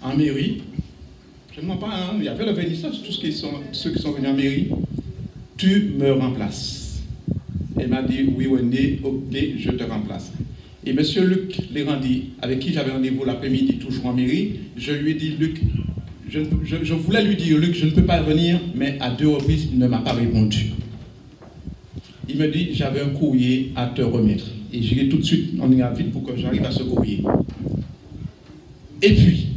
en mairie. Je ne mens pas, hein, il y avait le vernissage, ceux qui sont venus en mairie. Tu me remplaces. Elle m'a dit, oui, Wendy, ok, je te remplace. Et M. Luc Lérandi, avec qui j'avais rendez-vous l'après-midi, toujours en mairie, je lui ai dit, Luc, je voulais lui dire, Luc, je ne peux pas venir, mais à 2 reprises, il ne m'a pas répondu. Il me dit, j'avais un courrier à te remettre. Et j'irai tout de suite, on ira vite pour que j'arrive à ce courrier. Et puis,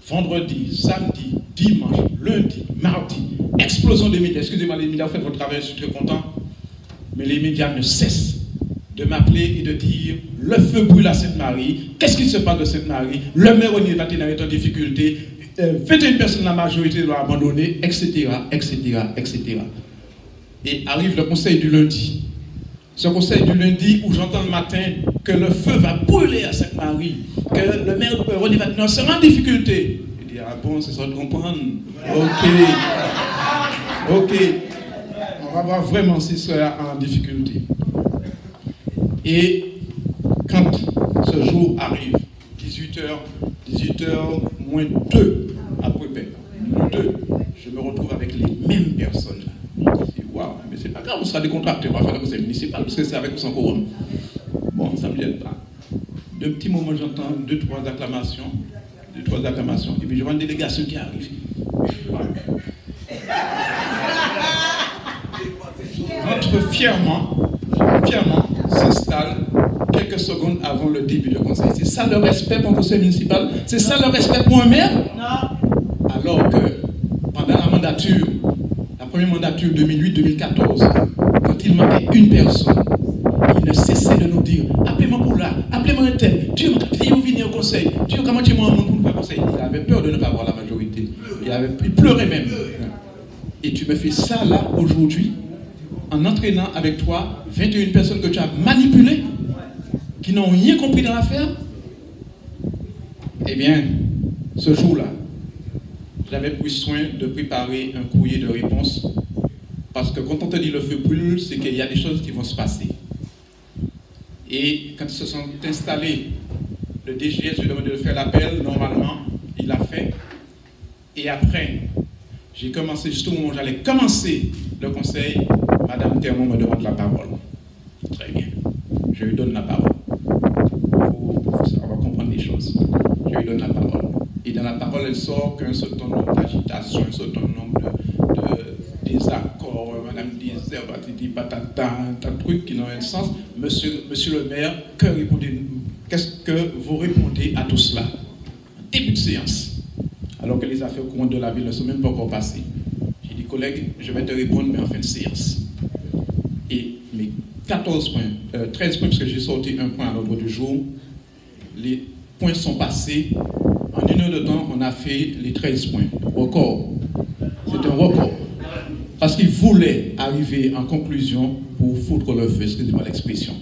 vendredi, samedi, dimanche, lundi, mardi, explosion des médias. Excusez-moi les médias, vous faites votre travail, je suis très content. Mais les médias ne cessent de m'appeler et de dire le feu brûle à Sainte-Marie, qu'est-ce qui se passe de Sainte-Marie, le maire René Vatina est en difficulté, 21 personnes, la majorité doit abandonner, etc., etc., etc. Et arrive le conseil du lundi. Ce conseil du lundi où j'entends le matin que le feu va brûler à Sainte-Marie, que le maire René Vatina sera en difficulté. Je dis, ah bon, c'est ça de comprendre. Ok. On va voir vraiment s'il sera en difficulté. Et quand ce jour arrive, 18h moins 2 après moins 2, je me retrouve avec les mêmes personnes là. Je dis, waouh, mais c'est pas grave, on sera décontracté, on va faire le conseil municipal parce que c'est avec ou sans quorum. Bon, ça ne me gêne pas. De petits moments, j'entends 2-3 acclamations, et puis je vois une délégation qui arrive. Rentre fièrement s'installe quelques secondes avant le début du conseil. C'est ça le respect pour un conseil municipal? C'est ça le respect pour un maire? Non. Alors que pendant la première mandature 2008-2014, quand il manquait une personne, il ne cessait de nous dire appelez-moi pour là, appelez-moi un tel, Dieu m'a venir au conseil, Dieu comment tu m'as pour nous faire conseil. Il avait peur de ne pas avoir la majorité. Il pleurait même. Et tu me fais ça là aujourd'hui, en entraînant avec toi 21 personnes que tu as manipulées, qui n'ont rien compris dans l'affaire. Eh bien, ce jour-là, j'avais pris soin de préparer un courrier de réponse, parce que quand on te dit le feu brûle, c'est qu'il y a des choses qui vont se passer. Et quand ils se sont installés, le DGS lui a demandé de faire l'appel, normalement, il l'a fait. Et après, j'ai commencé, juste au moment où j'allais commencer le conseil, Madame Thermon me demande la parole. Très bien. Je lui donne la parole. On va comprendre les choses. Je lui donne la parole. Et dans la parole, elle sort qu'un certain nombre d'agitations, un certain nombre de désaccords, Madame disait, patata, un truc qui n'ont un sens. Monsieur le maire, qu'est-ce que vous répondez à tout cela? Début de séance. Alors que les affaires courantes de la ville ne sont même pas encore passées. J'ai dit, collègue, je vais te répondre, mais en fin de séance. Et mes 13 points, parce que j'ai sorti un point à l'ordre du jour, les points sont passés. En 1 heure de temps, on a fait les 13 points. Record. C'est un record. Parce qu'il voulait arriver en conclusion pour foutre le feu, excusez-moi l'expression.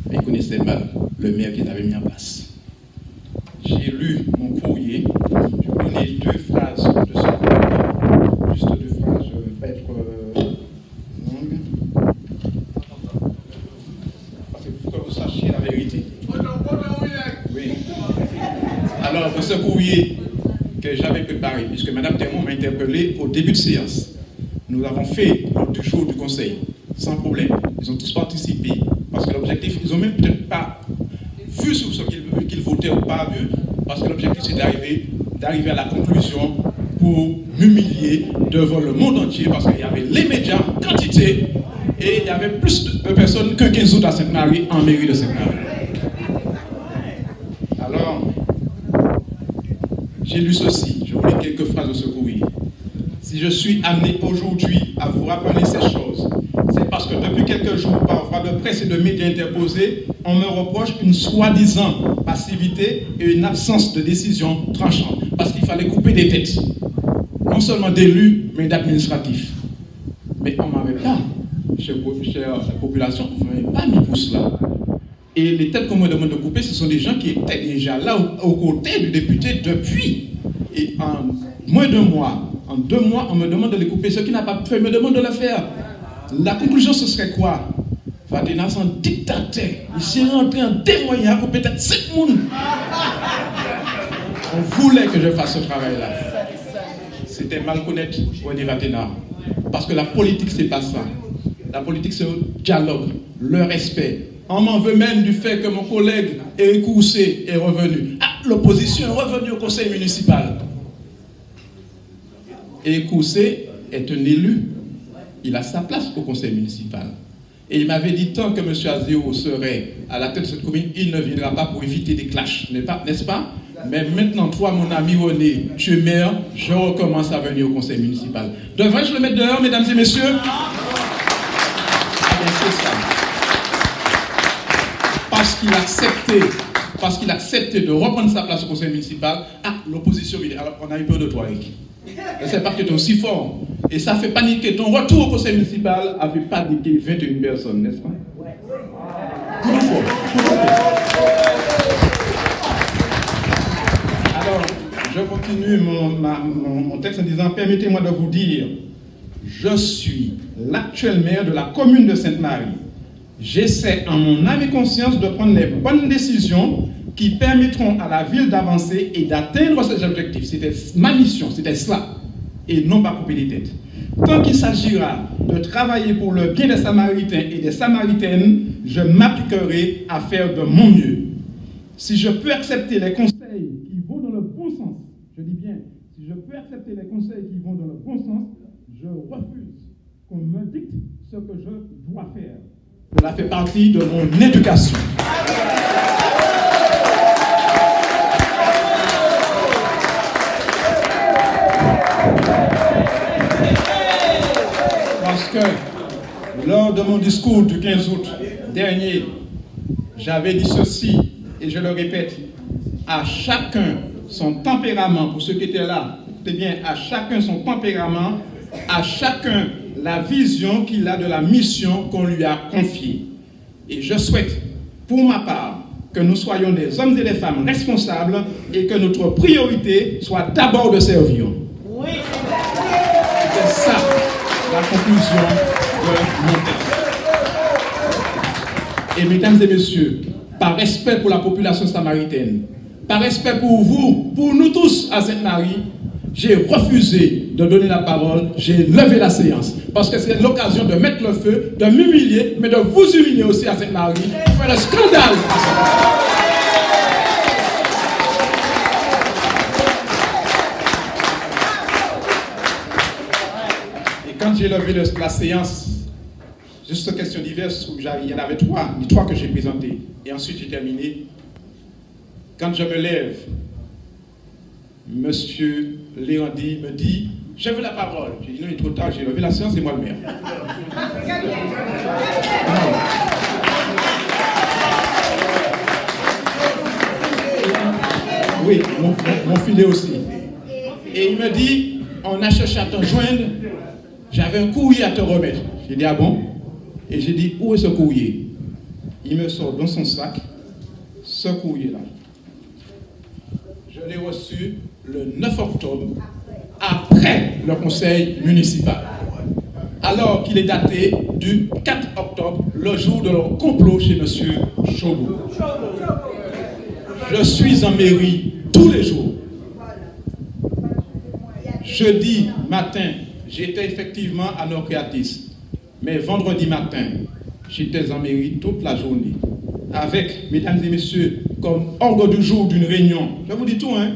Mais il connaissait mal le maire qu'il avait mis en place. J'ai lu mon courrier. Je vais donner 2 phrases de ce courrier. Juste 2 phrases, je ne vais pas être longue. Parce qu'il faut que vous sachiez la vérité. Oui. Alors, dans ce courrier que j'avais préparé, puisque Mme Thermon m'a interpellé au début de séance, nous avons fait l'ordre du jour du conseil, sans problème. Ils ont tous participé, parce que l'objectif, ils n'ont même peut-être pas vu sur ce qu'ils votaient ou pas vu, parce que l'objectif c'est d'arriver à la conclusion pour m'humilier devant le monde entier, parce qu'il y avait les médias en quantité, et il y avait plus de personnes que 15 autres à Sainte-Marie, en mairie de Sainte-Marie. Alors, j'ai lu ceci, je vous lis quelques phrases de ce courrier. Si je suis amené aujourd'hui à vous rappeler ces choses, c'est parce que depuis quelques jours, par voie de presse et de médias interposés, on me reproche une soi-disant passivité et une absence de décision tranchante. Parce qu'il fallait couper des têtes. Non seulement d'élus, mais d'administratifs. Mais on ne m'avait pas, chère population, on ne m'avait pas mis pour cela. Et les têtes qu'on me demande de couper, ce sont des gens qui étaient déjà là, aux côtés du député depuis. Et en moins d'1 mois, en 2 mois, on me demande de les couper. Ceux qui n'ont pas fait me demandent de le faire. La conclusion, ce serait quoi? Vatina, c'est un dictateur. Il s'est rentré en témoignage pour peut-être 7 personnes. On voulait que je fasse ce travail-là. C'était mal connaître René Vatena. Parce que la politique, c'est pas ça. La politique, c'est le dialogue, le respect. On m'en veut même du fait que mon collègue Éric Coussé est revenu. Ah, l'opposition est revenue au conseil municipal. Éric Coussé est un élu. Il a sa place au conseil municipal. Et il m'avait dit, tant que M. Azéo serait à la tête de cette commune, il ne viendra pas pour éviter des clashs, n'est-ce pas? Mais maintenant, toi, mon ami René, tu es maire, je recommence à venir au conseil municipal. Devrais-je le mettre dehors, mesdames et messieurs? Ah bien, c'est ça. Parce qu'il a accepté de reprendre sa place au conseil municipal, ah, l'opposition, alors on a eu peur de toi, Eric. Je ne sais pas que tu étais aussi fort. Et ça fait paniquer. Ton retour au conseil municipal a fait paniquer 21 personnes, n'est-ce pas? Tout fort. Alors, je continue mon texte en disant, permettez-moi de vous dire, je suis l'actuel maire de la commune de Sainte-Marie. J'essaie en mon âme et conscience de prendre les bonnes décisions qui permettront à la ville d'avancer et d'atteindre ses objectifs. C'était ma mission, c'était cela, et non pas couper les têtes. Tant qu'il s'agira de travailler pour le bien des Samaritains et des Samaritaines, je m'appliquerai à faire de mon mieux. Si je peux accepter les conseils qui vont dans le bon sens, je dis bien, si je peux accepter les conseils qui vont dans le bon sens, je refuse qu'on me dicte ce que je dois faire. Cela fait partie de mon éducation. Parce que lors de mon discours du 15 août dernier, j'avais dit ceci, et je le répète, à chacun son tempérament, pour ceux qui étaient là, écoutez bien, à chacun son tempérament, à chacun la vision qu'il a de la mission qu'on lui a confiée. Et je souhaite, pour ma part, que nous soyons des hommes et des femmes responsables et que notre priorité soit d'abord de servir. Oui. C'est ça la conclusion de mon texte. Et mesdames et messieurs, par respect pour la population samaritaine, par respect pour vous, pour nous tous à Sainte-Marie, j'ai refusé de donner la parole, j'ai levé la séance. Parce que c'est l'occasion de mettre le feu, de m'humilier, mais de vous humilier aussi à Sainte-Marie, pour faire un scandale. Et quand j'ai levé la séance, juste questions diverses, où il y en avait trois que j'ai présentées. Et ensuite j'ai terminé. Quand je me lève, Monsieur Léandi me dit, je veux la parole. J'ai dit non, il est trop tard, j'ai levé la séance, c'est moi le maire. Oui, mon filet aussi. Et il me dit, on a cherché à te joindre, j'avais un courrier à te remettre. J'ai dit, ah bon? Et j'ai dit, où est ce courrier? Il me sort dans son sac ce courrier-là. Je l'ai reçu le 9 octobre, après le conseil municipal. Alors qu'il est daté du 4 octobre, le jour de leur complot chez M. Chauveau. Je suis en mairie tous les jours. Jeudi matin, j'étais effectivement à Norcréatis. Mais vendredi matin, j'étais en mairie toute la journée. Avec, mesdames et messieurs, comme ordre du jour d'une réunion, je vous dis tout, hein,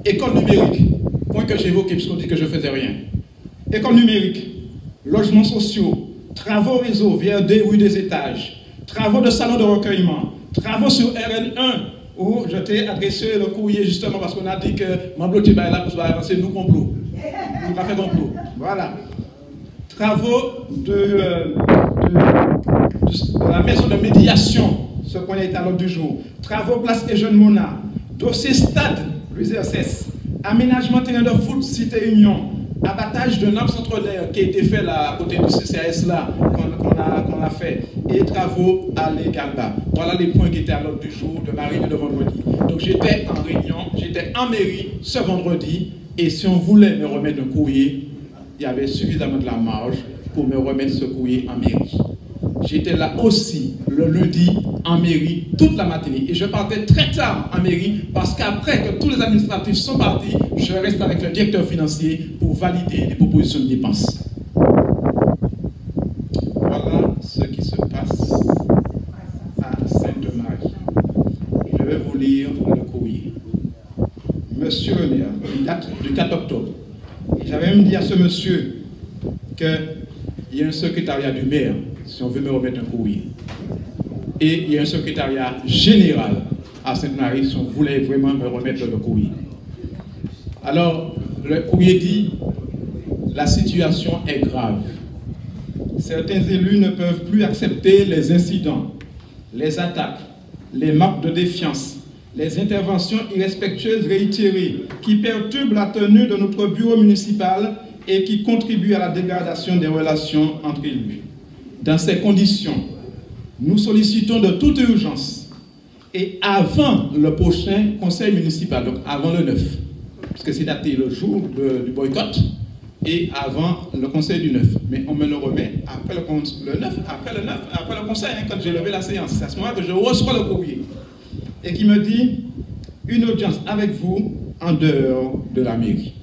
école numérique, point que j'évoquais, puisqu'on dit que je ne faisais rien. École numérique, logements sociaux, travaux réseau, VRD, rue des étages, travaux de salon de recueillement, travaux sur RN1, où je t'ai adressé le courrier justement parce qu'on a dit que Mamblo Tiba est là pour avancer nous complot. Nous avons fait complot. Voilà. Travaux de la maison de médiation, ce point est à l'ordre du jour. Travaux place et jeunes Mona. Dossier stade, l'USS. Aménagement terrain de foot, Cité Union. Abattage de nappe centenaire qui a été fait là, à côté du CCAS là, qu'on a fait. Et travaux à l'Egalba. Voilà les points qui étaient à l'ordre du jour de ma réunion de vendredi. Donc j'étais en réunion, j'étais en mairie ce vendredi. Et si on voulait me remettre un courrier, il y avait suffisamment de la marge pour me remettre ce courrier en mairie. j'étais là aussi le lundi en mairie toute la matinée. Et je partais très tard en mairie parce qu'après que tous les administratifs sont partis, je reste avec le directeur financier pour valider les propositions de dépenses. Voilà ce qui se passe à Sainte-Marie. Je vais vous lire le courrier. Monsieur le maire, il date du 4 octobre. J'avais même dit à ce monsieur qu'il y a un secrétariat du maire, si on veut me remettre un courrier. Et il y a un secrétariat général à Sainte-Marie, si on voulait vraiment me remettre le courrier. Alors, le courrier dit, la situation est grave. Certains élus ne peuvent plus accepter les incidents, les attaques, les marques de défiance, les interventions irrespectueuses réitérées qui perturbent la tenue de notre bureau municipal et qui contribuent à la dégradation des relations entre élus. Dans ces conditions, nous sollicitons de toute urgence et avant le prochain conseil municipal, donc avant le 9, parce que c'est daté le jour du boycott, et avant le conseil du 9. Mais on me le remet après le 9, après le conseil, hein, quand j'ai levé la séance. C'est à ce moment que je reçois le courrier et qui me dit une audience avec vous en dehors de la mairie.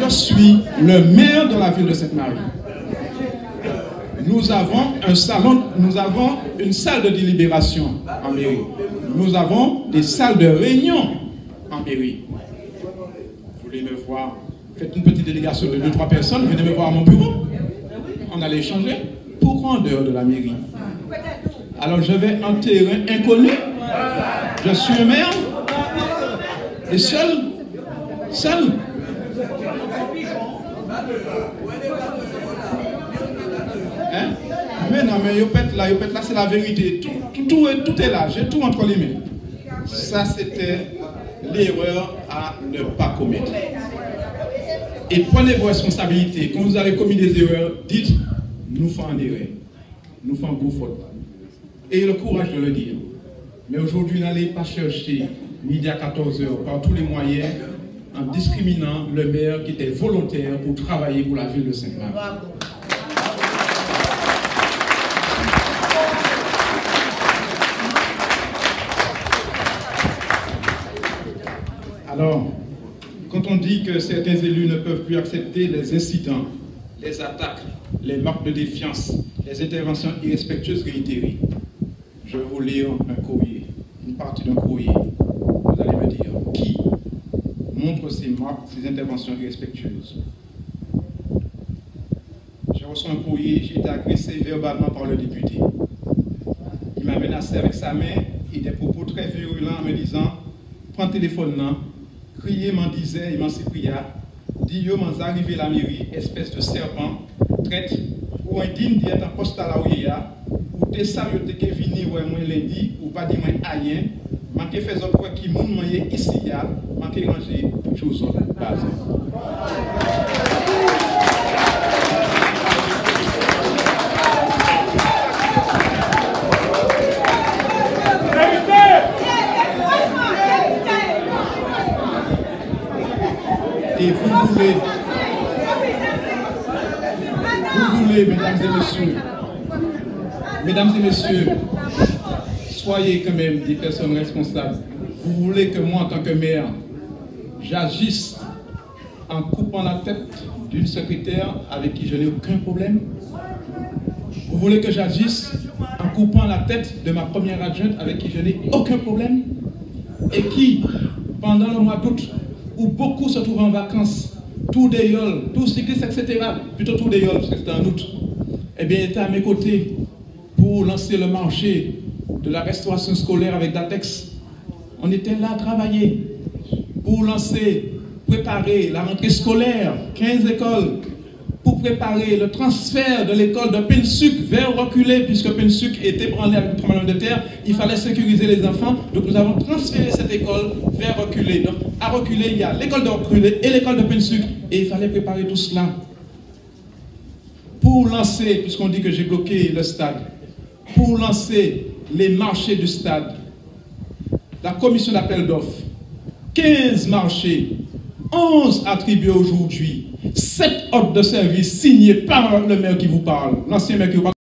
Je suis le maire de la ville de Sainte-Marie. Nous avons un salon, nous avons une salle de délibération en mairie. Nous avons des salles de réunion en mairie. Vous voulez me voir? Faites une petite délégation de 2-3 personnes, venez me voir à mon bureau. On allait échanger. Pourquoi en dehors de la mairie? Alors je vais en terrain inconnu. Je suis un maire. Et seul. Hein? Mais non, mais là, c'est la vérité. Tout est là, j'ai tout entre les mains. Ça, c'était l'erreur à ne pas commettre. Et prenez vos responsabilités. Quand vous avez commis des erreurs, dites, nous faisons une erreur. Nous faisons une grosse faute. Et le courage de le dire. Mais aujourd'hui, n'allez pas chercher, midi à 14h, par tous les moyens, en discriminant le maire qui était volontaire pour travailler pour la ville de Sainte-Marie. Alors, quand on dit que certains élus ne peuvent plus accepter les incidents, les attaques, les marques de défiance, les interventions irrespectueuses réitérées, je vais vous lire un courrier, une partie d'un courrier. Vous allez me dire qui montre ces marques, ces interventions irrespectueuses. J'ai reçu un courrier, j'ai été agressé verbalement par le député. Il m'a menacé avec sa main et des propos très virulents en me disant « Prends le téléphone là ». Crier m'en disait, il m'en s'écria, dit yo m'en arrivé la mairie, espèce de serpent, traite, ou un digne d'y être en poste à la ouïa, ou t'es sérieux t'es que vini ou moins lundi, ou pas dit moins aïen, manqué fait autre quoi qui moun moyen ici ya, manqué manger chose base. Et vous voulez, mesdames et messieurs, soyez quand même des personnes responsables. Vous voulez que moi, en tant que maire, j'agisse en coupant la tête d'une secrétaire avec qui je n'ai aucun problème? Vous voulez que j'agisse en coupant la tête de ma première adjointe avec qui je n'ai aucun problème? Et qui, pendant le mois d'août, où beaucoup se trouvent en vacances, tout des yoles, tout cyclistes, etc., plutôt tout des yoles, parce que c'était en août, eh bien, était à mes côtés pour lancer le marché de la restauration scolaire avec Datex. On était là à travailler pour préparer la rentrée scolaire, 15 écoles, pour préparer le transfert de l'école de Pensuc vers Reculé, puisque Pensuc était branlé avec le tremblement de terre, il fallait sécuriser les enfants, donc nous avons transféré cette école vers Reculé. Donc à Reculé, il y a l'école de Reculé et l'école de Pensuc, et il fallait préparer tout cela pour lancer, puisqu'on dit que j'ai bloqué le stade, pour lancer les marchés du stade, la commission d'appel d'offres, 15 marchés, 11 attribués aujourd'hui, 7 ordres de service signés par le maire qui vous parle, l'ancien maire qui vous parle.